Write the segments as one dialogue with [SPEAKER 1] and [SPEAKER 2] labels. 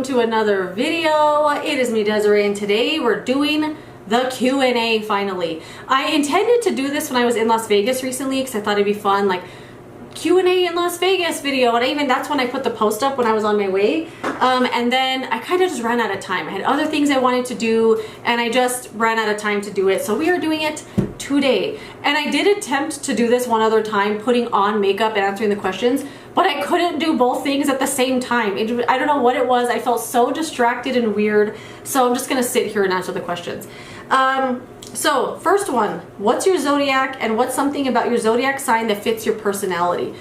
[SPEAKER 1] welcome to another video. It is me, Desiree, and today we're doing the Q&A finally. I intended to do this when I was in Las Vegas recently because I thought it'd be fun, like Q&A in Las Vegas video, and that's when I put the post up when I was on my way. And then I kind of just ran out of time. I had other things I wanted to do and I just ran out of time to do it. So we are doing it today. And I did attempt to do this one other time, putting on makeup and answering the questions, but I couldn't do both things at the same time. I don't know what it was. I felt so distracted and weird. So I'm just gonna sit here and answer the questions. So first one, what's your zodiac and what's something about your zodiac sign that fits your personality?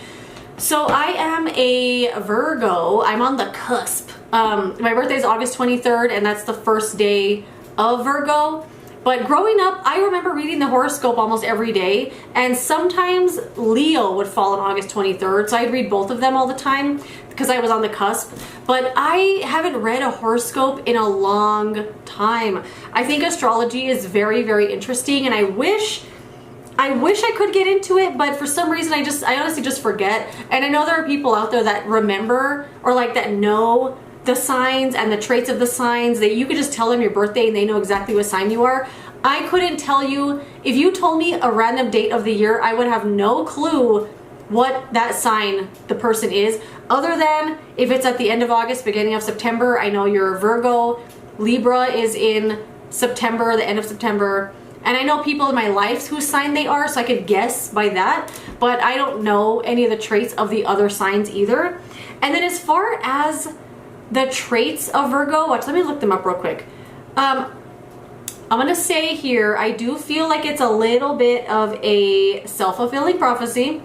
[SPEAKER 1] So I am a Virgo. I'm on the cusp. My birthday is August 23rd and that's the first day of Virgo. But growing up, I remember reading the horoscope almost every day, and sometimes Leo would fall on August 23rd, so I'd read both of them all the time because I was on the cusp. But I haven't read a horoscope in a long time. I think astrology is very, very interesting, and I wish I could get into it, but for some reason I honestly just forget. And I know there are people out there that remember or like that know the signs and the traits of the signs, that you could just tell them your birthday and they know exactly what sign you are. I couldn't tell you. If you told me a random date of the year, I would have no clue what that sign the person is, other than if it's at the end of August, beginning of September. I know you're a Virgo. Libra is in September, the end of September. And I know people in my life whose sign they are, so I could guess by that, but I don't know any of the traits of the other signs either. And then as far as the traits of Virgo, watch, let me look them up real quick. I'm gonna say here, I do feel like it's a little bit of a self-fulfilling prophecy.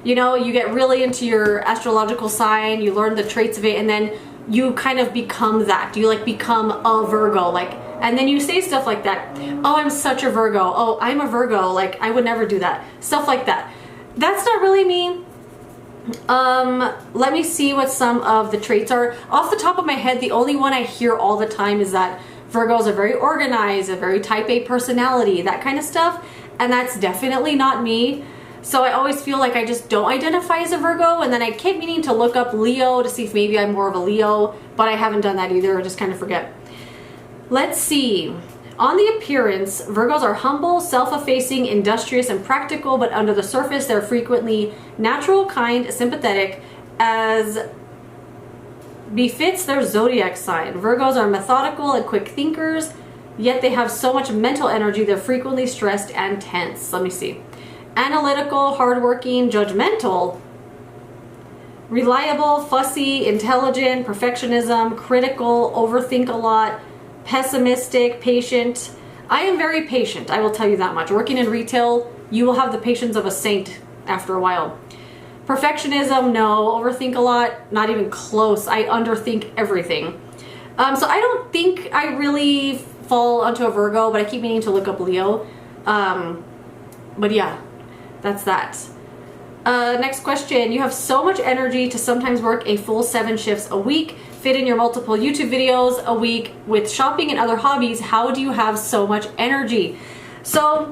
[SPEAKER 1] You know, you get really into your astrological sign, you learn the traits of it, and then you kind of become that. You like become a Virgo, like, and then you say stuff like that. Oh, I'm such a Virgo. Oh, I'm a Virgo. Like, I would never do that. Stuff like that. That's not really me. Let me see what some of the traits are. Off the top of my head, the only one I hear all the time is that Virgos are very organized, a very type A personality, that kind of stuff. And that's definitely not me. So I always feel like I just don't identify as a Virgo. And then I keep meaning to look up Leo to see if maybe I'm more of a Leo, but I haven't done that either. I just kind of forget. Let's see. On the appearance, Virgos are humble, self-effacing, industrious, and practical, but under the surface, they're frequently natural, kind, sympathetic, as befits their zodiac sign. Virgos are methodical and quick thinkers, yet they have so much mental energy, they're frequently stressed and tense. Let me see. Analytical, hardworking, judgmental, reliable, fussy, intelligent, perfectionism, critical, overthink a lot, pessimistic, patient. I am very patient, I will tell you that much. Working in retail, you will have the patience of a saint after a while. Perfectionism, no. Overthink a lot, not even close. I underthink everything. So I don't think I really fall onto a Virgo, but I keep meaning to look up Leo. But yeah, that's that. Next question. You have so much energy to sometimes work a full 7 shifts a week, fit in your multiple YouTube videos a week with shopping and other hobbies. How do you have so much energy? So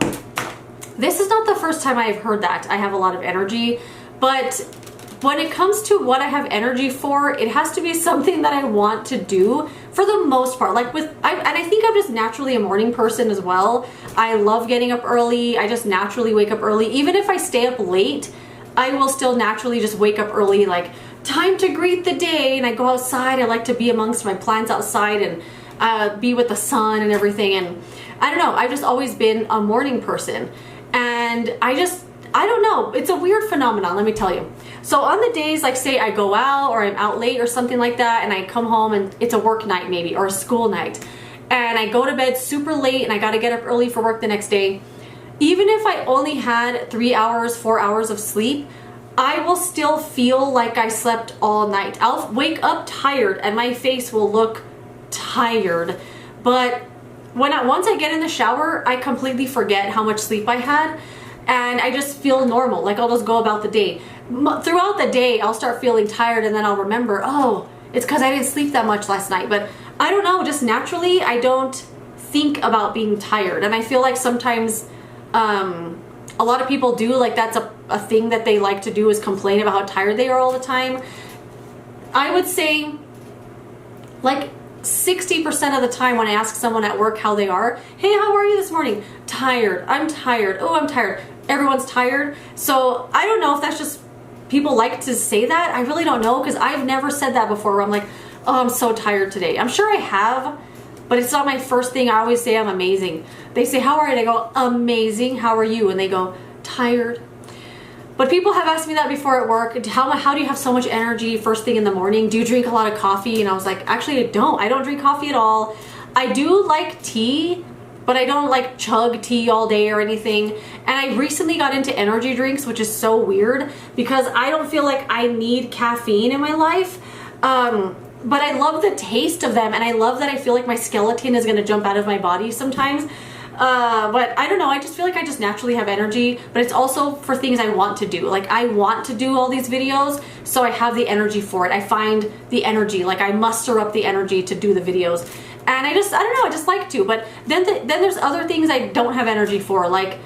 [SPEAKER 1] this is not the first time I've heard that I have a lot of energy, but when it comes to what I have energy for, it has to be something that I want to do for the most part. Like and I think I'm just naturally a morning person as well. I love getting up early. I just naturally wake up early. Even if I stay up late, I will still naturally just wake up early, like time to greet the day, and I go outside. I like to be amongst my plants outside and be with the sun and everything. And I don't know, I've just always been a morning person, and I don't know, it's a weird phenomenon, let me tell you. So on the days, like say I go out or I'm out late or something like that, and I come home and it's a work night maybe, or a school night, and I go to bed super late and I gotta get up early for work the next day, even if I only had 3 hours, 4 hours of sleep, I will still feel like I slept all night. I'll wake up tired and my face will look tired. But once I get in the shower, I completely forget how much sleep I had, and I just feel normal. Like I'll just go about the day. Throughout the day, I'll start feeling tired, and then I'll remember, oh, it's because I didn't sleep that much last night. But I don't know, just naturally, I don't think about being tired. And I feel like sometimes a lot of people do, like that's a thing that they like to do, is complain about how tired they are all the time. I would say Like 60% of the time when I ask someone at work how they are, hey, how are you this morning? Tired. I'm tired. Oh, I'm tired. Everyone's tired. So I don't know if that's just people like to say that. I really don't know, because I've never said that before where I'm like, oh, I'm so tired today. I'm sure I have, but it's not my first thing. I always say I'm amazing. They say, how are you? And I go, amazing. How are you? And they go, tired. But people have asked me that before at work. How do you have so much energy first thing in the morning? Do you drink a lot of coffee? And I was like, actually, I don't. I don't drink coffee at all. I do like tea, but I don't like chug tea all day or anything. And I recently got into energy drinks, which is so weird because I don't feel like I need caffeine in my life. But I love the taste of them, and I love that I feel like my skeleton is gonna jump out of my body sometimes. But I don't know, I just feel like I just naturally have energy, but it's also for things I want to do. Like I want to do all these videos, so I have the energy for it. I find the energy, like I muster up the energy to do the videos. And I don't know, I just like to. But then there's other things I don't have energy for, like,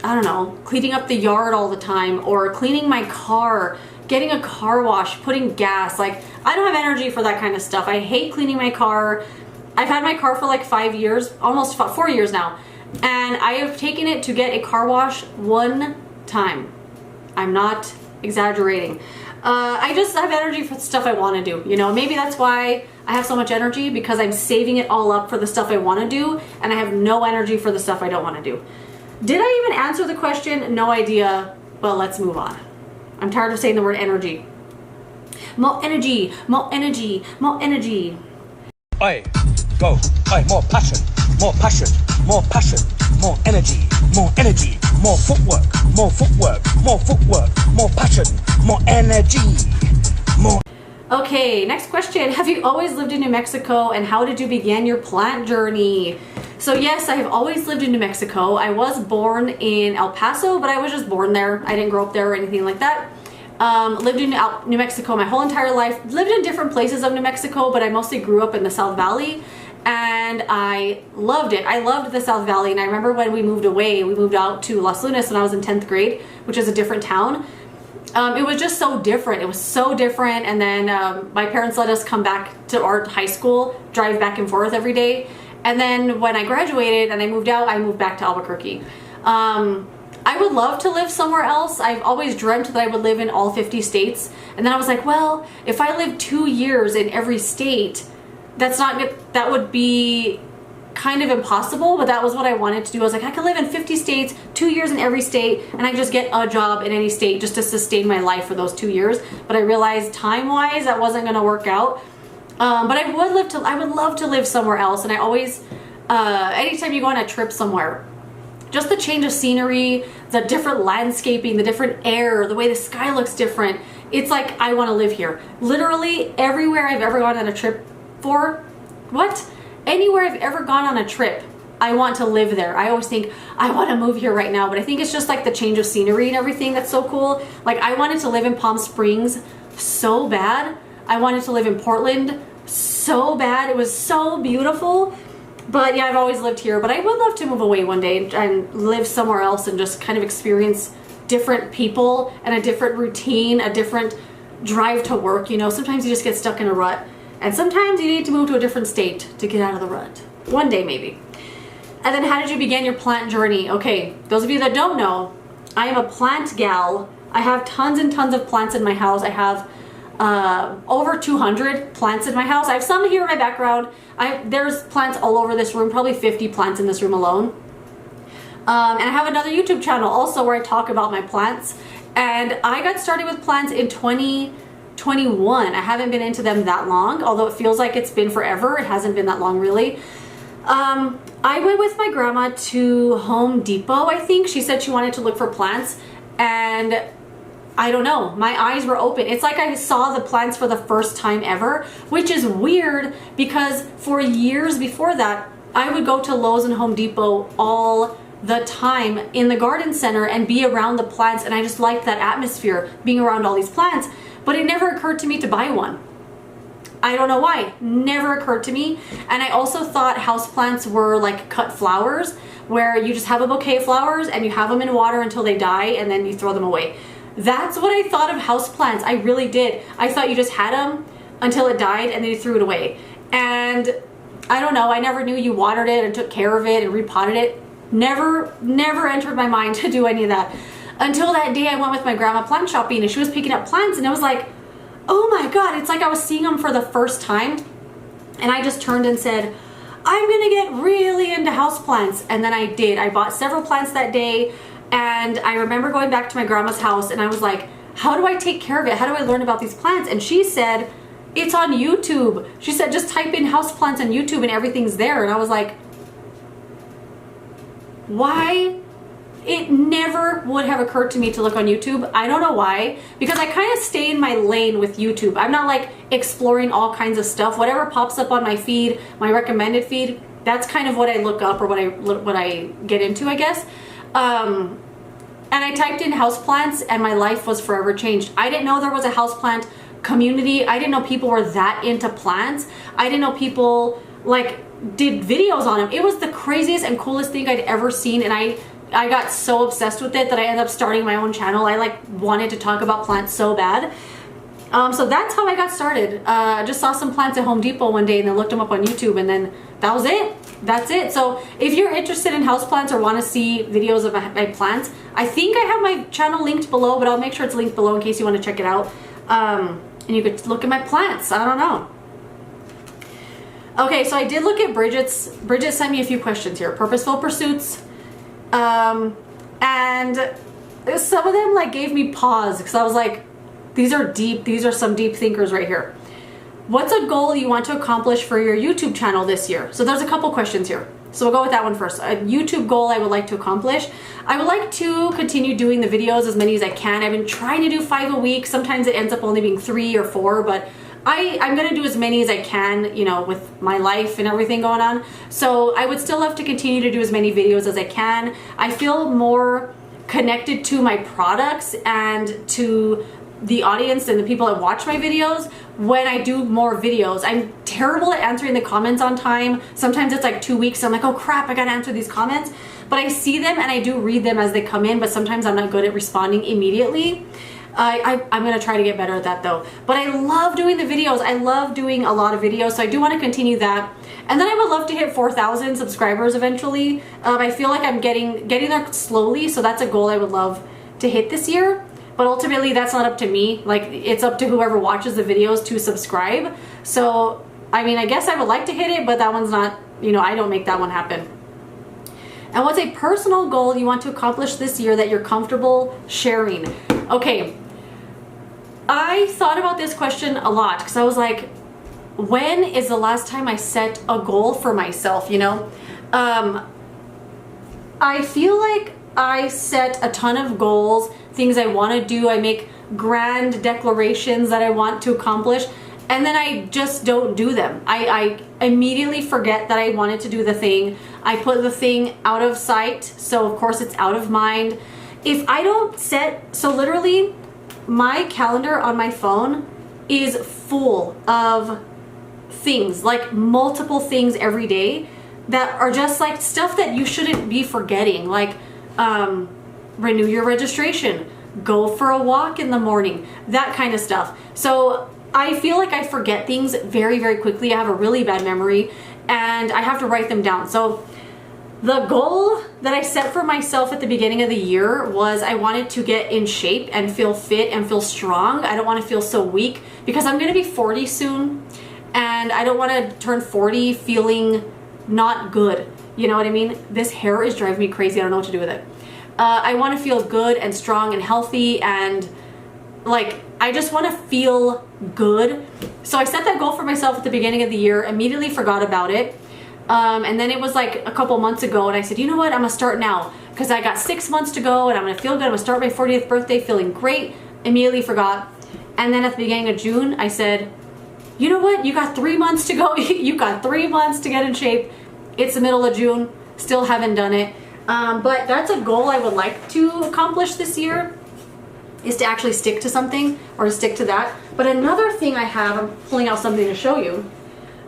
[SPEAKER 1] I don't know, cleaning up the yard all the time, or cleaning my car, getting a car wash, putting gas. Like I don't have energy for that kind of stuff. I hate cleaning my car. I've had my car for like 5 years, almost 4 years now, and I have taken it to get a car wash one time. I'm not exaggerating. I just have energy for the stuff I want to do. You know, maybe that's why I have so much energy, because I'm saving it all up for the stuff I want to do, and I have no energy for the stuff I don't want to do. Did I even answer the question? No idea. Well, let's move on. I'm tired of saying the word energy. More energy, more energy, more energy.
[SPEAKER 2] Oi, go. Oi, more passion, more passion, more passion, more energy, more energy, more footwork, more footwork, more footwork, more passion, more energy, more.
[SPEAKER 1] Okay, next question. Have you always lived in New Mexico, and how did you begin your plant journey? So yes, I have always lived in New Mexico. I was born in El Paso, but I was just born there. I didn't grow up there or anything like that. Lived in New Mexico my whole entire life. Lived in different places of New Mexico, but I mostly grew up in the South Valley, and I loved it. I loved the South Valley, and I remember when we moved away, we moved out to Las Lunas when I was in 10th grade, which is a different town. It was just so different. It was so different. And then my parents let us come back to our high school, drive back and forth every day. And then when I graduated and I moved out, I moved back to Albuquerque. I would love to live somewhere else. I've always dreamt that I would live in all 50 states. And then I was like, well, if I live 2 years in every state, that would be kind of impossible, but that was what I wanted to do. I was like, I could live in 50 states, 2 years in every state, and I just get a job in any state just to sustain my life for those 2 years. But I realized time-wise that wasn't gonna work out. But I would love to live somewhere else. And I always, anytime you go on a trip somewhere, just the change of scenery, the different landscaping, the different air, the way the sky looks different, it's like, I wanna live here. Literally everywhere I've ever gone on a trip anywhere I've ever gone on a trip, I want to live there. I always think, I want to move here right now, but I think it's just like the change of scenery and everything that's so cool. Like I wanted to live in Palm Springs so bad. I wanted to live in Portland so bad. It was so beautiful. But yeah, I've always lived here, but I would love to move away one day and live somewhere else and just kind of experience different people and a different routine, a different drive to work. You know, sometimes you just get stuck in a rut. And sometimes you need to move to a different state to get out of the rut. One day, maybe. And then how did you begin your plant journey? Okay, those of you that don't know, I am a plant gal. I have tons and tons of plants in my house. I have over 200 plants in my house. I have some here in my background. There's plants all over this room, probably 50 plants in this room alone. And I have another YouTube channel also where I talk about my plants. And I got started with plants in 2021. I haven't been into them that long, although it feels like it's been forever. It hasn't been that long, really. I went with my grandma to Home Depot, I think. She said she wanted to look for plants, and I don't know, my eyes were open. It's like I saw the plants for the first time ever, which is weird because for years before that, I would go to Lowe's and Home Depot all the time in the garden center and be around the plants, and I just liked that atmosphere, being around all these plants. But it never occurred to me to buy one. I don't know why. Never occurred to me. And I also thought houseplants were like cut flowers, where you just have a bouquet of flowers and you have them in water until they die and then you throw them away. That's what I thought of houseplants. I really did. I thought you just had them until it died and then you threw it away. And I don't know, I never knew you watered it and took care of it and repotted it. Never entered my mind to do any of that. Until that day I went with my grandma plant shopping and she was picking up plants and I was like, oh my God, it's like I was seeing them for the first time. And I just turned and said, I'm gonna get really into houseplants. And then I did. I bought several plants that day. And I remember going back to my grandma's house and I was like, how do I take care of it? How do I learn about these plants? And she said, it's on YouTube. She said, just type in houseplants on YouTube and everything's there. And I was like, why? It never would have occurred to me to look on YouTube. I don't know why, because I kind of stay in my lane with YouTube. I'm not like exploring all kinds of stuff. Whatever pops up on my feed, my recommended feed, that's kind of what I look up or what I get into, I guess. And I typed in houseplants and my life was forever changed. I didn't know there was a houseplant community. I didn't know people were that into plants. I didn't know people like did videos on them. It was the craziest and coolest thing I'd ever seen, and I got so obsessed with it that I ended up starting my own channel. I like wanted to talk about plants so bad. So that's how I got started. I just saw some plants at Home Depot one day and then looked them up on YouTube, and then that was it. That's it. So if you're interested in houseplants or want to see videos of my plants, I think I have my channel linked below, but I'll make sure it's linked below in case you want to check it out. And you could look at my plants. I don't know. Okay, so I did look at Bridget's. Bridget sent me a few questions here. Purposeful pursuits. And some of them like gave me pause because I was like, these are deep. These are some deep thinkers right here. What's a goal you want to accomplish for your YouTube channel this year? So there's a couple questions here. So we'll go with that one first. A YouTube goal I would like to accomplish. I would like to continue doing the videos as many as I can. I've been trying to do 5 a week. Sometimes it ends up only being 3 or 4, but I'm going to do as many as I can, you know, with my life and everything going on. So I would still love to continue to do as many videos as I can. I feel more connected to my products and to the audience and the people that watch my videos when I do more videos. I'm terrible at answering the comments on time. Sometimes it's like 2 weeks. So I'm like, oh crap, I gotta answer these comments. But I see them and I do read them as they come in, but sometimes I'm not good at responding immediately. I'm gonna try to get better at that though. But I love doing the videos. I love doing a lot of videos, so I do want to continue that. And then I would love to hit 4,000 subscribers eventually. I feel like I'm getting there slowly, so that's a goal I would love to hit this year. But ultimately, that's not up to me. Like, it's up to whoever watches the videos to subscribe. So, I mean, I guess I would like to hit it, but that one's not, you know, I don't make that one happen. And what's a personal goal you want to accomplish this year that you're comfortable sharing? Okay, I thought about this question a lot because I was like, when is the last time I set a goal for myself, you know? I feel like I set a ton of goals, things I want to do. I make grand declarations that I want to accomplish, and then I just don't do them. I immediately forget that I wanted to do the thing. I put the thing out of sight, so of course it's out of mind. If I don't set, so literally my calendar on my phone is full of things, like multiple things every day that are just like stuff that you shouldn't be forgetting, like renew your registration, go for a walk in the morning, that kind of stuff. So I feel like I forget things very, very quickly. I have a really bad memory and I have to write them down. So the goal that I set for myself at the beginning of the year was I wanted to get in shape and feel fit and feel strong. I don't want to feel so weak because I'm going to be 40 soon and I don't want to turn 40 feeling not good. You know what I mean? This hair is driving me crazy. I don't know what to do with it. I want to feel good and strong and healthy and like I just want to feel good. So I set that goal for myself at the beginning of the year, immediately forgot about it. And then it was like a couple months ago and I said, you know what, I'm gonna start now because I got 6 months to go and I'm gonna feel good. I'm gonna start my 40th birthday feeling great. Immediately forgot. And then at the beginning of June, I said, you know what, you got 3 months to go. You got 3 months to get in shape. It's the middle of June, still haven't done it. But that's a goal I would like to accomplish this year, is to actually stick to something or to stick to that. But another thing I have, I'm pulling out something to show you.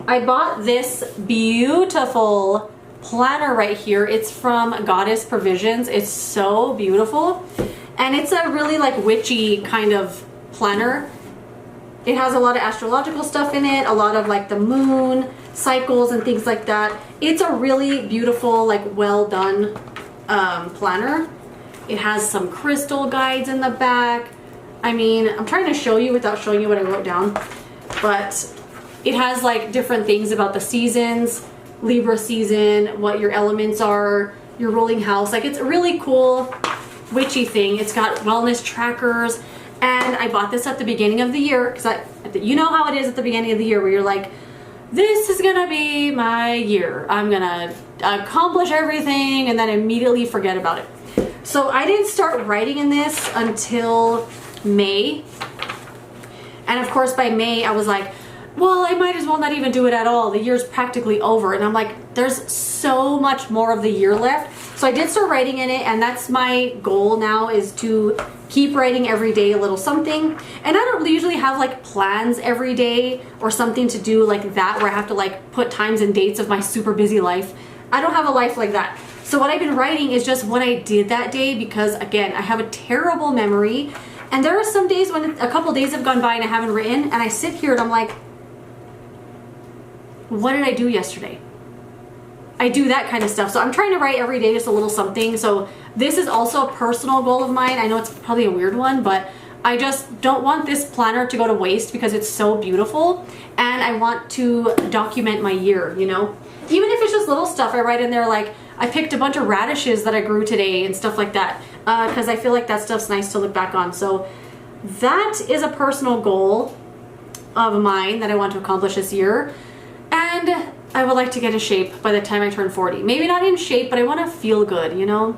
[SPEAKER 1] I bought this beautiful planner right here. It's from Goddess Provisions. It's so beautiful. And it's a really like witchy kind of planner. It has a lot of astrological stuff in it, a lot of like the moon cycles and things like that. It's a really beautiful, like well done planner. It has some crystal guides in the back. I mean, I'm trying to show you without showing you what I wrote down, but it has like different things about the seasons, Libra season, what your elements are, your ruling house. Like, it's a really cool witchy thing. It's got wellness trackers, and I bought this at the beginning of the year because you know how it is at the beginning of the year where you're like, this is gonna be my year. I'm gonna accomplish everything and then immediately forget about it. So I didn't start writing in this until May. And of course by May I was like, well, I might as well not even do it at all. The year's practically over. And I'm like, there's so much more of the year left. So I did start writing in it, and that's my goal now, is to keep writing every day a little something. And I don't usually have like plans every day or something to do like that where I have to like put times and dates of my super busy life. I don't have a life like that. So what I've been writing is just what I did that day, because again, I have a terrible memory. And there are some days when a couple days have gone by and I haven't written, and I sit here and I'm like, what did I do yesterday? I do that kind of stuff. So I'm trying to write every day just a little something. So this is also a personal goal of mine. I know it's probably a weird one, but I just don't want this planner to go to waste because it's so beautiful. And I want to document my year, you know? Even if it's just little stuff, I write in there like, I picked a bunch of radishes that I grew today and stuff like that. Because I feel like that stuff's nice to look back on. So that is a personal goal of mine that I want to accomplish this year. And I would like to get in shape by the time I turn 40. Maybe not in shape, but I want to feel good, you know?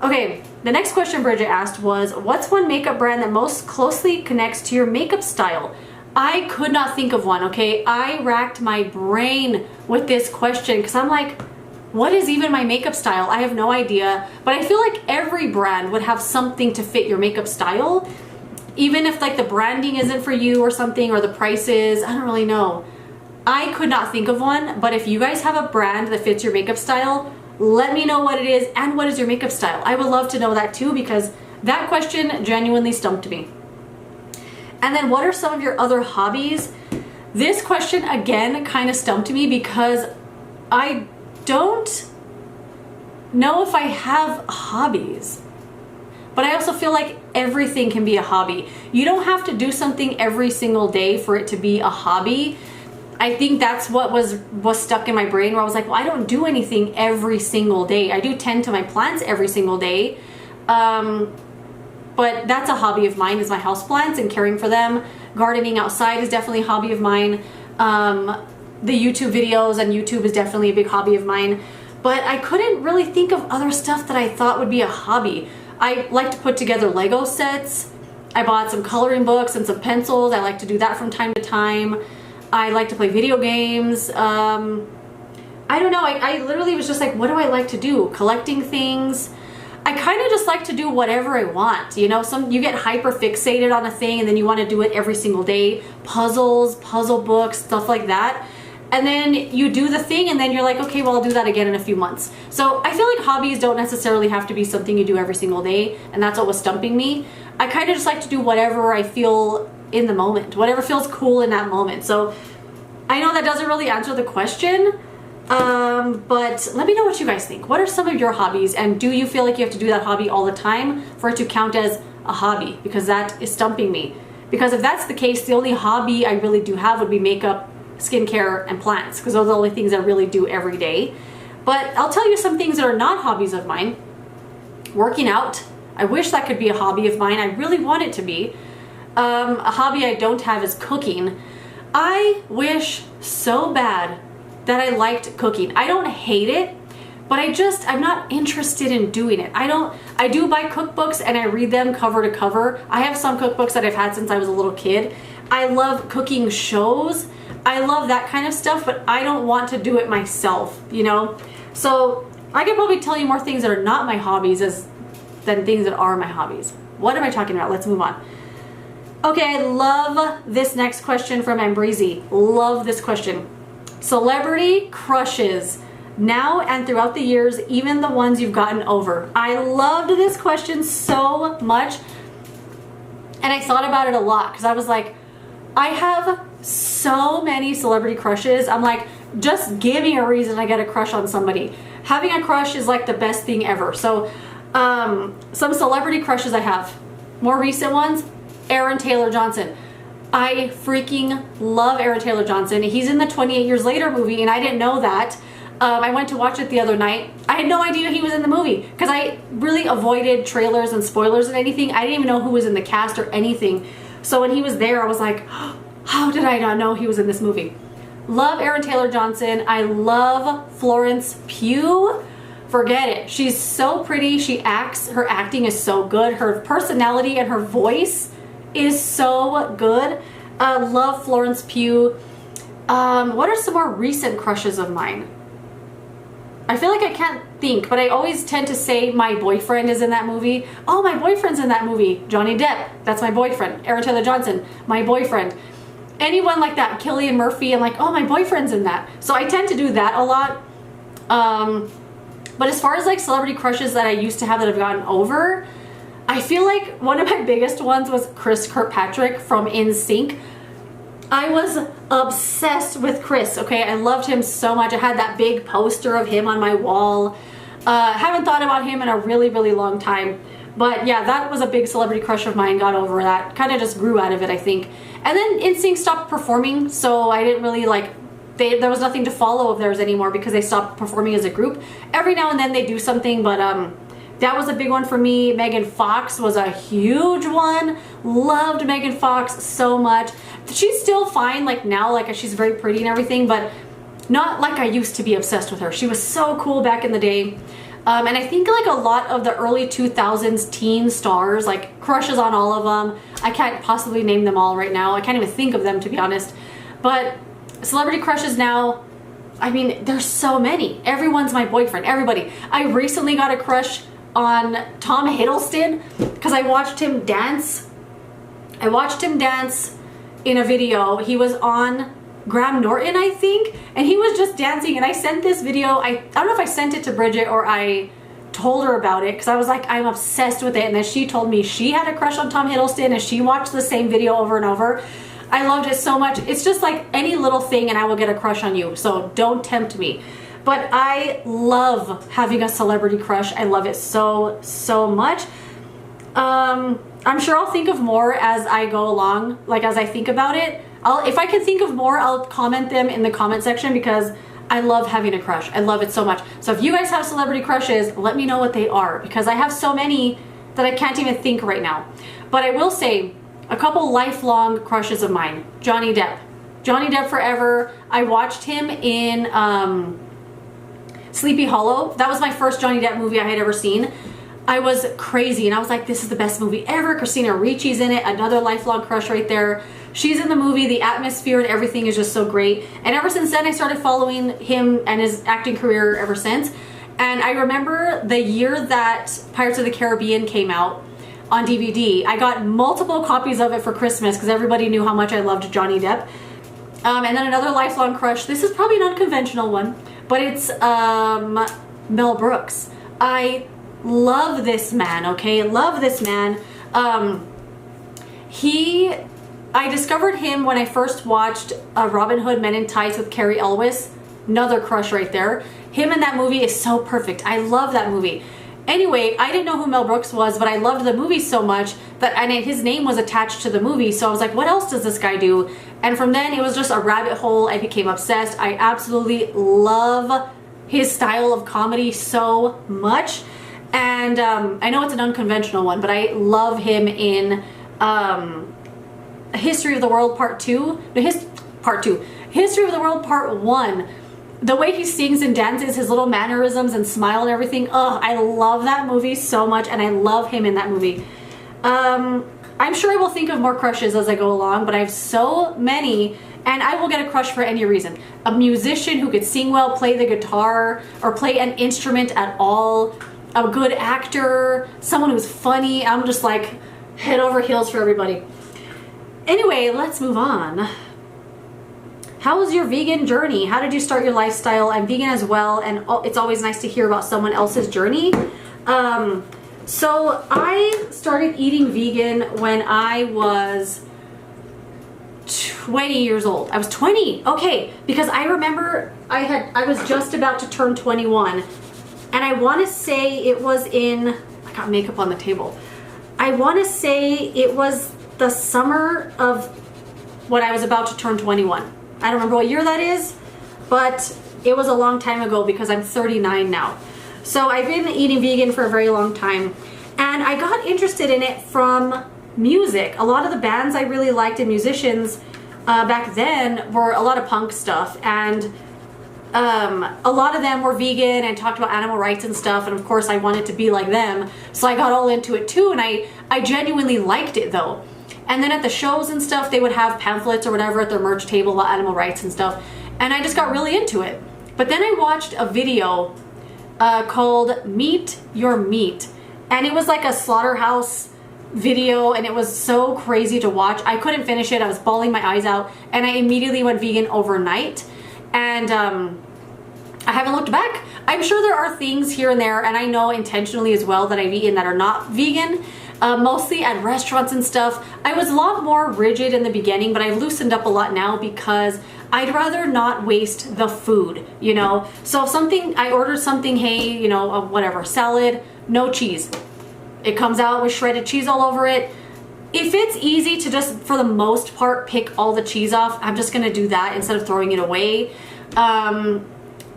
[SPEAKER 1] Okay, the next question Bridget asked was, what's one makeup brand that most closely connects to your makeup style? I could not think of one, okay? I racked my brain with this question because I'm like, what is even my makeup style? I have no idea, but I feel like every brand would have something to fit your makeup style. Even if like the branding isn't for you or something, or the prices, I don't really know. I could not think of one, but if you guys have a brand that fits your makeup style, let me know what it is and what is your makeup style. I would love to know that too, because that question genuinely stumped me. And then what are some of your other hobbies? This question again kind of stumped me because I don't know if I have hobbies. But I also feel like everything can be a hobby. You don't have to do something every single day for it to be a hobby. I think that's what was stuck in my brain, where I was like, well, I don't do anything every single day. I do tend to my plants every single day. But that's a hobby of mine, is my houseplants and caring for them. Gardening outside is definitely a hobby of mine. The YouTube videos on YouTube is definitely a big hobby of mine. But I couldn't really think of other stuff that I thought would be a hobby. I like to put together Lego sets. I bought some coloring books and some pencils. I like to do that from time to time. I like to play video games. I don't know. I literally was just like, what do I like to do? Collecting things. I kind of just like to do whatever I want. You know, you get hyper fixated on a thing and then you want to do it every single day. Puzzles, puzzle books, stuff like that. And then you do the thing and then you're like, okay, well, I'll do that again in a few months. So I feel like hobbies don't necessarily have to be something you do every single day. And that's what was stumping me. I kind of just like to do whatever I feel in the moment, whatever feels cool in that moment. So I know that doesn't really answer the question, but let me know what you guys think. What are some of your hobbies, and do you feel like you have to do that hobby all the time for it to count as a hobby? Because that is stumping me. Because if that's the case, the only hobby I really do have would be makeup, skincare, and plants, because those are the only things I really do every day. But I'll tell you some things that are not hobbies of mine. Working out. I wish that could be a hobby of mine. I really want it to be. A hobby I don't have is cooking. I wish so bad that I liked cooking. I don't hate it, but I'm not interested in doing it. I do buy cookbooks and I read them cover to cover. I have some cookbooks that I've had since I was a little kid. I love cooking shows. I love that kind of stuff, but I don't want to do it myself, you know? So I could probably tell you more things that are not my hobbies than things that are my hobbies. What am I talking about? Let's move on. Okay, I love this next question from Ambreezy. Love this question. Celebrity crushes, now and throughout the years, even the ones you've gotten over. I loved this question so much, and I thought about it a lot because I was like, I have so many celebrity crushes. I'm like, just give me a reason I get a crush on somebody. Having a crush is like the best thing ever. So some celebrity crushes I have. More recent ones, Aaron Taylor Johnson. I freaking love Aaron Taylor Johnson. He's in the 28 Years Later movie, and I didn't know that. I went to watch it the other night. I had no idea he was in the movie because I really avoided trailers and spoilers and anything. I didn't even know who was in the cast or anything. So when he was there, I was like, how did I not know he was in this movie? Love Aaron Taylor Johnson. I love Florence Pugh. Forget it. She's so pretty. She acts. Her acting is so good. Her personality and her voice is so good. Love Florence Pugh. What are some more recent crushes of mine? I feel like I can't think, but I always tend to say my boyfriend is in that movie. Oh, my boyfriend's in that movie. Johnny Depp, that's my boyfriend. Aaron Taylor Johnson, my boyfriend. Anyone like that, Cillian Murphy, I'm like, oh, my boyfriend's in that. So I tend to do that a lot. But as far as like celebrity crushes that I used to have that I've gotten over, I feel like one of my biggest ones was Chris Kirkpatrick from NSYNC. I was obsessed with Chris, okay? I loved him so much. I had that big poster of him on my wall. Haven't thought about him in a really, really long time. But yeah, that was a big celebrity crush of mine. Got over that. Kind of just grew out of it, I think. And then NSYNC stopped performing, so I didn't really like... there was nothing to follow of theirs anymore because they stopped performing as a group. Every now and then they do something, but that was a big one for me. Megan Fox was a huge one. Loved Megan Fox so much. She's still fine like now, like she's very pretty and everything, but not like I used to be obsessed with her. She was so cool back in the day. And I think like a lot of the early 2000s teen stars, like crushes on all of them. I can't possibly name them all right now. I can't even think of them, to be honest. But celebrity crushes now, I mean, there's so many. Everyone's my boyfriend, everybody. I recently got a crush on Tom Hiddleston because I watched him dance. I watched him dance in a video. He was on Graham Norton, I think, and he was just dancing, and I sent this video. I don't know if I sent it to Bridget or I told her about it because I was like, I'm obsessed with it, and then she told me she had a crush on Tom Hiddleston and she watched the same video over and over. I loved it so much. It's just like any little thing and I will get a crush on you, so don't tempt me. But I love having a celebrity crush. I love it so, so much. I'm sure I'll think of more as I go along, like as I think about it. If I can think of more, I'll comment them in the comment section because I love having a crush. I love it so much. So if you guys have celebrity crushes, let me know what they are because I have so many that I can't even think right now. But I will say a couple lifelong crushes of mine. Johnny Depp. Johnny Depp forever. I watched him in Sleepy Hollow. That was my first Johnny Depp movie I had ever seen. I was crazy and I was like, this is the best movie ever. Christina Ricci's in it, another lifelong crush right there. She's in the movie, the atmosphere and everything is just so great. And ever since then I started following him and his acting career ever since. And I remember the year that Pirates of the Caribbean came out on DVD. I got multiple copies of it for Christmas because everybody knew how much I loved Johnny Depp. And then another lifelong crush. This is probably an unconventional one, but it's Mel Brooks. I love this man, okay? Love this man. I discovered him when I first watched Robin Hood Men in Tights with Carrie Elwes. Another crush right there. Him in that movie is so perfect. I love that movie. Anyway, I didn't know who Mel Brooks was, but I loved the movie so much that his name was attached to the movie. So I was like, what else does this guy do? And from then it was just a rabbit hole. I became obsessed. I absolutely love his style of comedy so much. And I know it's an unconventional one, but I love him in History of the World Part 2. History of the World Part 1. The way he sings and dances, his little mannerisms and smile and everything. Oh, I love that movie so much and I love him in that movie. I'm sure I will think of more crushes as I go along, but I have so many and I will get a crush for any reason. A musician who could sing well, play the guitar, or play an instrument at all. A good actor, someone who's funny. I'm just like head over heels for everybody. Anyway, let's move on. How was your vegan journey? How did you start your lifestyle? I'm vegan as well, and it's always nice to hear about someone else's journey. So I started eating vegan when I was 20 years old. I was 20. Okay, because I remember I was just about to turn 21, and I want to say it was I got makeup on the table. I want to say it was the summer of when I was about to turn 21. I don't remember what year that is, but it was a long time ago because I'm 39 now. So I've been eating vegan for a very long time, and I got interested in it from music. A lot of the bands I really liked and musicians back then were a lot of punk stuff, and a lot of them were vegan and talked about animal rights and stuff, and of course I wanted to be like them, so I got all into it too, and I genuinely liked it though. And then at the shows and stuff, they would have pamphlets or whatever at their merch table about animal rights and stuff, and I just got really into it. But then I watched a video called Meet Your Meat, and it was like a slaughterhouse video, and it was so crazy to watch. I couldn't finish it. I was bawling my eyes out, and I immediately went vegan overnight, and I haven't looked back. I'm sure there are things here and there, and I know intentionally as well, that I've eaten that are not vegan, mostly at restaurants and stuff. I was a lot more rigid in the beginning, but I've loosened up a lot now because I'd rather not waste the food, you know? So if I ordered something, hey, you know, whatever, salad, no cheese. It comes out with shredded cheese all over it. If it's easy to just, for the most part, pick all the cheese off, I'm just gonna do that instead of throwing it away.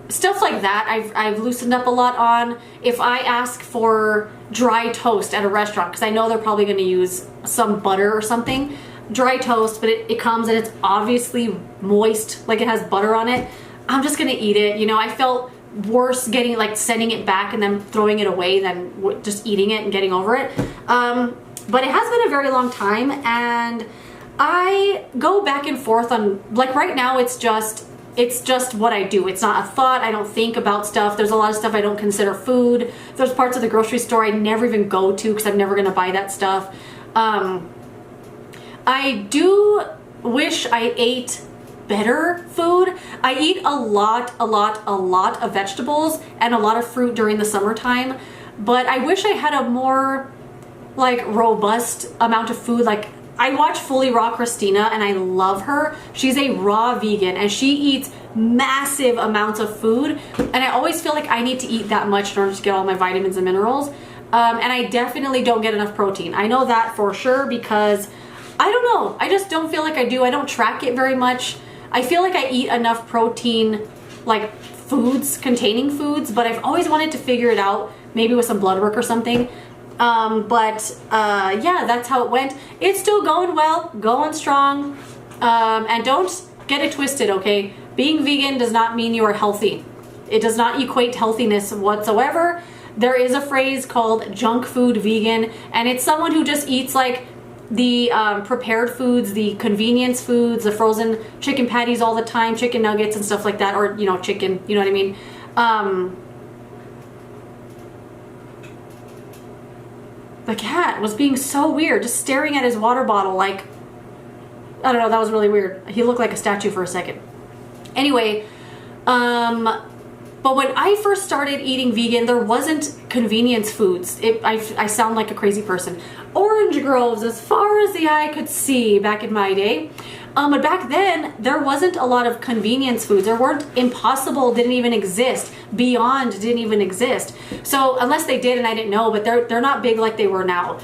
[SPEAKER 1] Stuff like that, I've loosened up a lot on. If I ask for dry toast at a restaurant, because I know they're probably gonna use some butter or something, dry toast, but it comes and it's obviously moist, like it has butter on it, I'm just gonna eat it. You know, I felt worse sending it back and then throwing it away than just eating it and getting over it. But it has been a very long time, and I go back and forth on, like right now it's just what I do. It's not a thought. I don't think about stuff. There's a lot of stuff I don't consider food. There's parts of the grocery store I never even go to because I'm never gonna buy that stuff. I do wish I ate better food. I eat a lot of vegetables and a lot of fruit during the summertime, but I wish I had a more like robust amount of food. Like, I watch Fully Raw Christina, and I love her. She's a raw vegan, and she eats massive amounts of food, and I always feel like I need to eat that much in order to get all my vitamins and minerals. And I definitely don't get enough protein. I know that for sure because I don't know. I just don't feel like I do. I don't track it very much. I feel like I eat enough protein, like foods, containing foods, but I've always wanted to figure it out, maybe with some blood work or something. Yeah, that's how it went. It's still going well, going strong. And don't get it twisted, okay? Being vegan does not mean you are healthy. It does not equate healthiness whatsoever. There is a phrase called junk food vegan, and it's someone who just eats like the prepared foods, the convenience foods, the frozen chicken patties all the time, chicken nuggets and stuff like that, or, you know, chicken, you know what I mean? The cat was being so weird, just staring at his water bottle like, I don't know, that was really weird. He looked like a statue for a second. Anyway, but when I first started eating vegan, there wasn't convenience foods. I sound like a crazy person. Orange groves as far as the eye could see back in my day. But back then, there wasn't a lot of convenience foods. There weren't. Impossible didn't even exist. Beyond didn't even exist. So unless they did and I didn't know, but they're not big like they were now.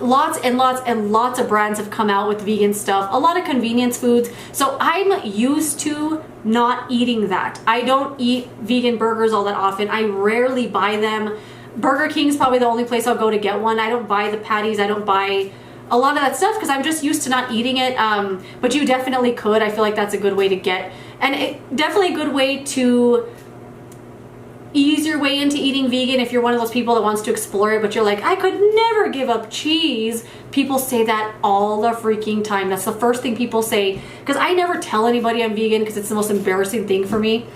[SPEAKER 1] Lots and lots of brands have come out with vegan stuff. A lot of convenience foods. So I'm used to not eating that. I don't eat vegan burgers all that often. I rarely buy them. Burger King's probably the only place I'll go to get one. I don't buy the patties. I don't buy a lot of that stuff because I'm just used to not eating it. But you definitely could. I feel like that's a good way to get, and definitely a good way to ease your way into eating vegan if you're one of those people that wants to explore it, but you're like, I could never give up cheese. People say that all the freaking time. That's the first thing people say, because I never tell anybody I'm vegan because it's the most embarrassing thing for me.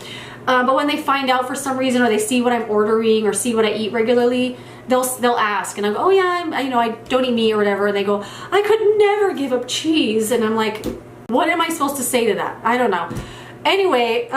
[SPEAKER 1] But when they find out for some reason, or they see what I'm ordering or see what I eat regularly, they'll ask, and I go, oh yeah, I don't eat meat or whatever, and they go, I could never give up cheese, and I'm like, what am I supposed to say to that? I don't know. Anyway,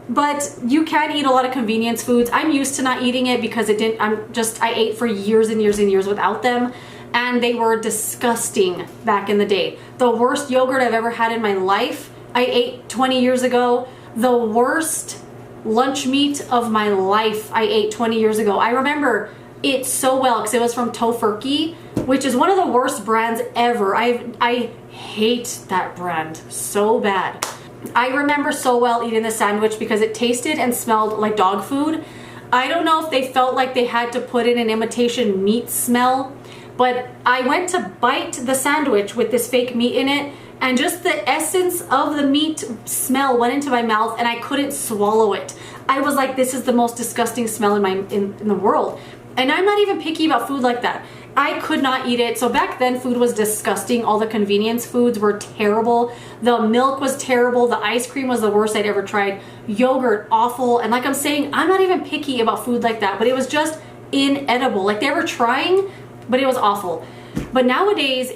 [SPEAKER 1] but you can eat a lot of convenience foods. I'm used to not eating it because I ate for years and years and years without them, and they were disgusting back in the day. The worst yogurt I've ever had in my life, I ate 20 years ago. The worst lunch meat of my life, I ate 20 years ago. I remember it so well because it was from Tofurky, which is one of the worst brands ever. I hate that brand so bad. I remember so well eating the sandwich because it tasted and smelled like dog food. I don't know if they felt like they had to put in an imitation meat smell, but I went to bite the sandwich with this fake meat in it, and just the essence of the meat smell went into my mouth and I couldn't swallow it. I was like, this is the most disgusting smell in the world. And I'm not even picky about food like that. I could not eat it. So back then food was disgusting. All the convenience foods were terrible. The milk was terrible. The ice cream was the worst I'd ever tried. Yogurt, awful. And like I'm saying, I'm not even picky about food like that, but it was just inedible. Like they were trying, but it was awful. But nowadays,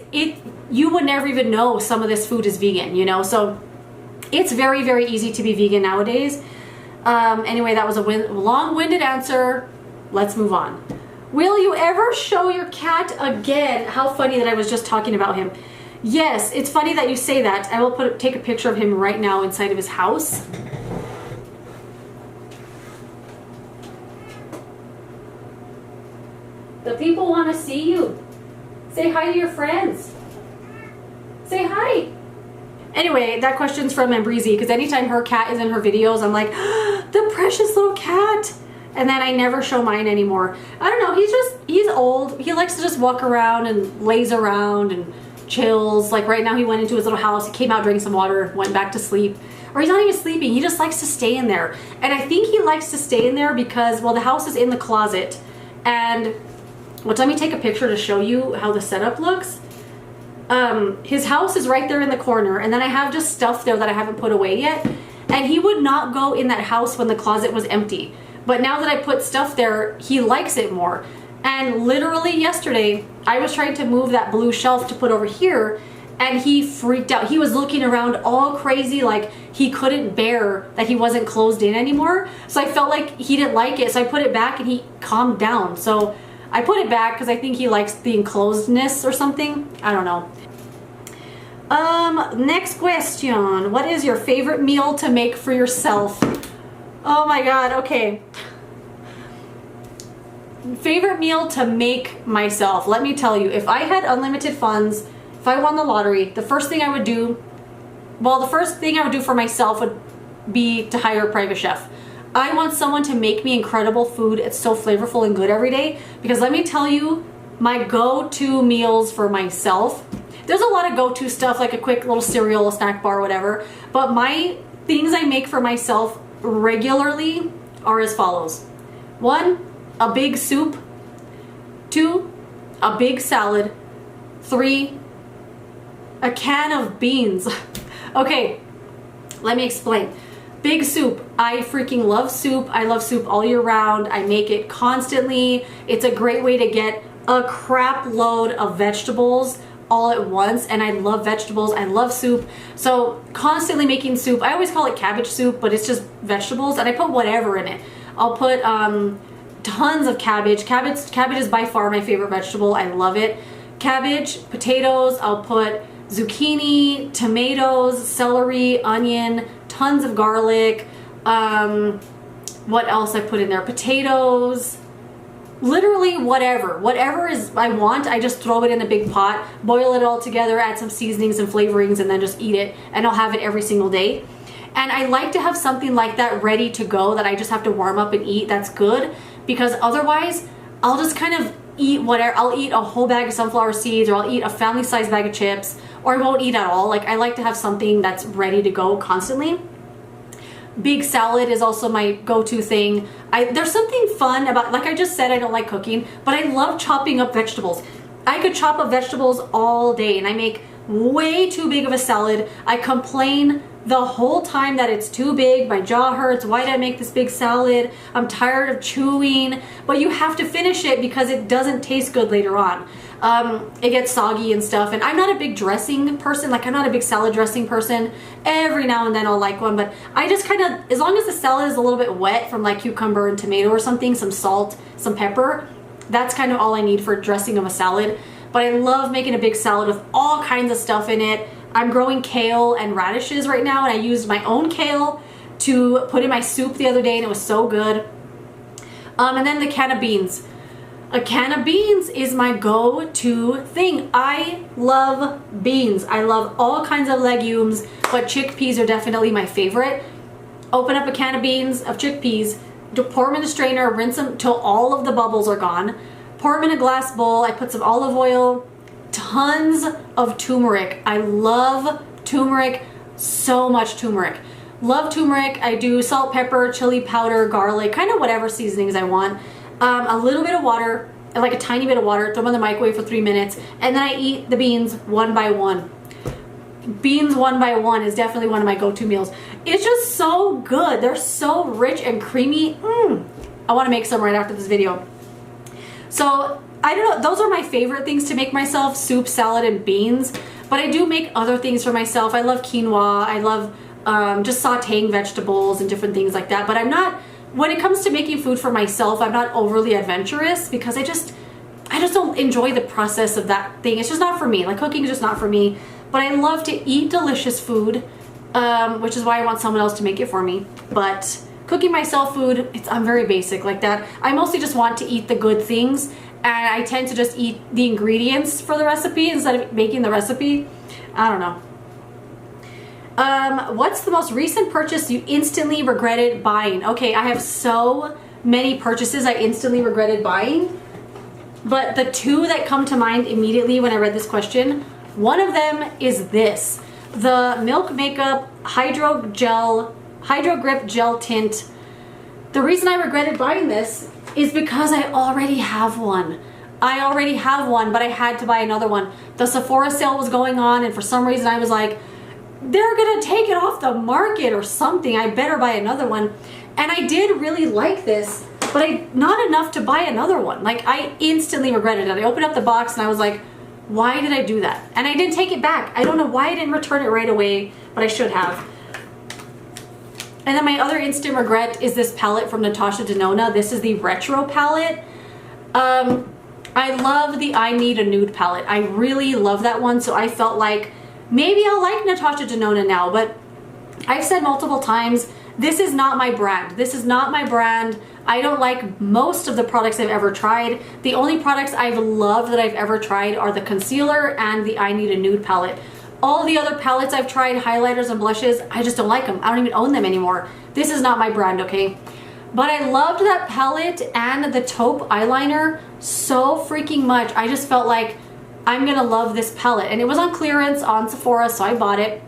[SPEAKER 1] you would never even know some of this food is vegan, you know? So it's very, very easy to be vegan nowadays. Anyway, that was a long-winded answer. Let's move on. Will you ever show your cat again? How funny that I was just talking about him. Yes, it's funny that you say that. I will take a picture of him right now inside of his house. The people want to see you. Say hi to your friends. Say hi. Anyway, that question's from Ambreezy, because anytime her cat is in her videos, I'm like, the precious little cat. And then I never show mine anymore. I don't know, he's old. He likes to just walk around and lays around and chills. Like right now he went into his little house, he came out, drank some water, went back to sleep. Or he's not even sleeping, he just likes to stay in there. And I think he likes to stay in there because, well, the house is in the closet. And, well, let me take a picture to show you how the setup looks. His house is right there in the corner, and then I have just stuff there that I haven't put away yet. And he would not go in that house when the closet was empty. But now that I put stuff there, he likes it more. And literally yesterday, I was trying to move that blue shelf to put over here, and he freaked out. He was looking around all crazy, like he couldn't bear that he wasn't closed in anymore. So I felt like he didn't like it, so I put it back and he calmed down. So I put it back because I think he likes the enclosedness or something. I don't know. Next question. What is your favorite meal to make for yourself? Oh my god, okay. Favorite meal to make myself. Let me tell you, if I had unlimited funds, if I won the lottery, the first thing I would do, well, the first thing I would do for myself would be to hire a private chef. I want someone to make me incredible food. It's so flavorful and good every day. Because let me tell you, my go-to meals for myself, there's a lot of go-to stuff like a quick little cereal, a snack bar, whatever. But my things I make for myself regularly are as follows. 1, a big soup. 2, a big salad. 3, a can of beans. Okay, let me explain. Big soup. I freaking love soup. I love soup all year round. I make it constantly. It's a great way to get a crap load of vegetables all at once, and I love vegetables. I love soup. So constantly making soup. I always call it cabbage soup, but it's just vegetables, and I put whatever in it. I'll put tons of cabbage. Cabbage is by far my favorite vegetable. I love it. Cabbage, potatoes, I'll put zucchini, tomatoes, celery, onion, tons of garlic. What else I put in there? Potatoes. Literally whatever is I want, I just throw it in a big pot, boil it all together, add some seasonings and flavorings, and then just eat it, and I'll have it every single day. And I like to have something like that ready to go that I just have to warm up and eat. That's good, because otherwise I'll just kind of eat whatever. I'll eat a whole bag of sunflower seeds, or I'll eat a family-sized bag of chips, or I won't eat at all. Like, I like to have something that's ready to go constantly. Big salad is also my go-to thing. There's something fun about, like I just said, I don't like cooking, but I love chopping up vegetables. I could chop up vegetables all day, and I make way too big of a salad. I complain the whole time that it's too big. My jaw hurts. Why did I make this big salad? I'm tired of chewing. But you have to finish it because it doesn't taste good later on. It gets soggy and stuff, and I'm not a big dressing person. Like, I'm not a big salad dressing person. Every now and then I'll like one, but I just kind of, as long as the salad is a little bit wet from like cucumber and tomato or something, some salt, some pepper, that's kind of all I need for dressing of a salad. but I love making a big salad with all kinds of stuff in it. I'm growing kale and radishes right now, and I used my own kale to put in my soup the other day, and it was so good. And then the can of beans. A can of beans is my go-to thing. I love beans. I love all kinds of legumes, but chickpeas are definitely my favorite. Open up a can of beans, of chickpeas, pour them in a strainer, rinse them till all of the bubbles are gone. Pour them in a glass bowl. I put some olive oil, tons of turmeric. I love turmeric, so much turmeric. Love turmeric. I do salt, pepper, chili powder, garlic, kind of whatever seasonings I want. A little bit of water, like a tiny bit of water, throw them in the microwave for 3 minutes, and then I eat the beans one by one. Beans one by one is definitely one of my go-to meals. It's just so good. They're so rich and creamy. I want to make some right after this video. So I don't know, those are my favorite things to make myself, soup, salad, and beans. But I do make other things for myself. I love quinoa. I love just sauteing vegetables and different things like that. But I'm not, when it comes to making food for myself, I'm not overly adventurous because I just don't enjoy the process of that thing. It's just not for me. Like, cooking is just not for me. But I love to eat delicious food, which is why I want someone else to make it for me. But cooking myself food, I'm very basic like that. I mostly just want to eat the good things, and I tend to just eat the ingredients for the recipe instead of making the recipe. I don't know. What's the most recent purchase you instantly regretted buying? Okay, I have so many purchases I instantly regretted buying, but the two that come to mind immediately when I read this question, one of them is this. The Milk Makeup Hydro Grip Gel Tint. The reason I regretted buying this is because I already have one. I already have one, but I had to buy another one. The Sephora sale was going on, and for some reason I was like, they're gonna take it off the market or something. I better buy another one. And I did really like this, but not enough to buy another one. Like, I instantly regretted it. I opened up the box and I was like, why did I do that? And I didn't take it back. I don't know why I didn't return it right away, but I should have. And then my other instant regret is this palette from Natasha Denona. This is the Retro palette. I love the I Need a Nude palette. I really love that one, so I felt like maybe I'll like Natasha Denona now, but I've said multiple times, this is not my brand. This is not my brand. I don't like most of the products I've ever tried. The only products I've loved that I've ever tried are the concealer and the I Need a Nude palette. All the other palettes I've tried, highlighters and blushes, I just don't like them. I don't even own them anymore. This is not my brand, okay? But I loved that palette and the taupe eyeliner so freaking much. I just felt like I'm gonna love this palette. And it was on clearance on Sephora, so I bought it.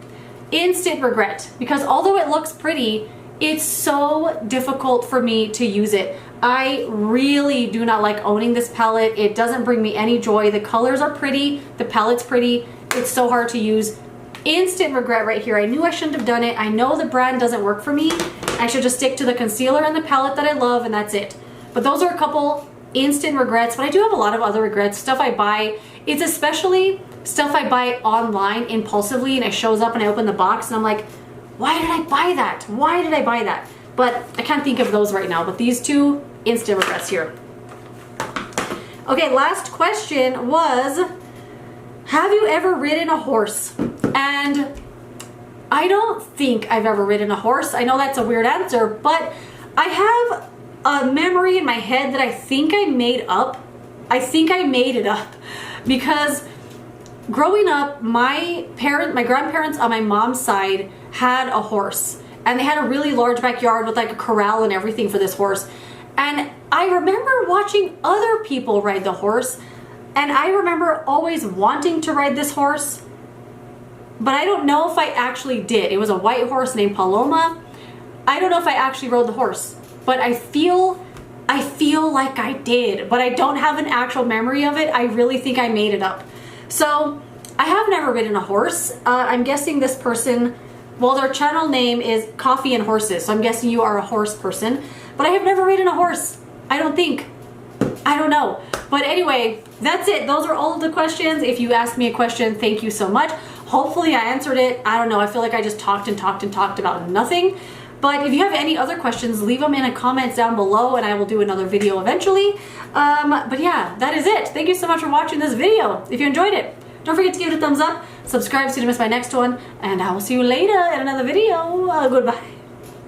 [SPEAKER 1] Instant regret, because although it looks pretty, it's so difficult for me to use it. I really do not like owning this palette. It doesn't bring me any joy. The colors are pretty, the palette's pretty. It's so hard to use. Instant regret right here. I knew I shouldn't have done it. I know the brand doesn't work for me. I should just stick to the concealer and the palette that I love, and that's it. But those are a couple instant regrets, but I do have a lot of other regrets. Stuff I buy. It's especially stuff I buy online impulsively, and it shows up and I open the box and I'm like, why did I buy that? Why did I buy that? But I can't think of those right now. But these two, instant regrets here. Okay, last question was, have you ever ridden a horse? And I don't think I've ever ridden a horse. I know that's a weird answer, but I have a memory in my head that I think I made up. I think I made it up because growing up, my grandparents on my mom's side had a horse, and they had a really large backyard with like a corral and everything for this horse. And I remember watching other people ride the horse, and I remember always wanting to ride this horse, but I don't know if I actually did. It was a white horse named Paloma. I don't know if I actually rode the horse, but I feel like I did, but I don't have an actual memory of it. I really think I made it up. So I have never ridden a horse. I'm guessing this person, well, their channel name is Coffee and Horses, so I'm guessing you are a horse person, but I have never ridden a horse. I don't think. I don't know. But anyway, that's it. Those are all of the questions. If you asked me a question, thank you so much. Hopefully I answered it. I don't know. I feel like I just talked and talked and talked about nothing. But if you have any other questions, leave them in the comments down below and I will do another video eventually. But yeah, that is it. Thank you so much for watching this video. If you enjoyed it, don't forget to give it a thumbs up, subscribe so you don't miss my next one, and I will see you later in another video. Goodbye.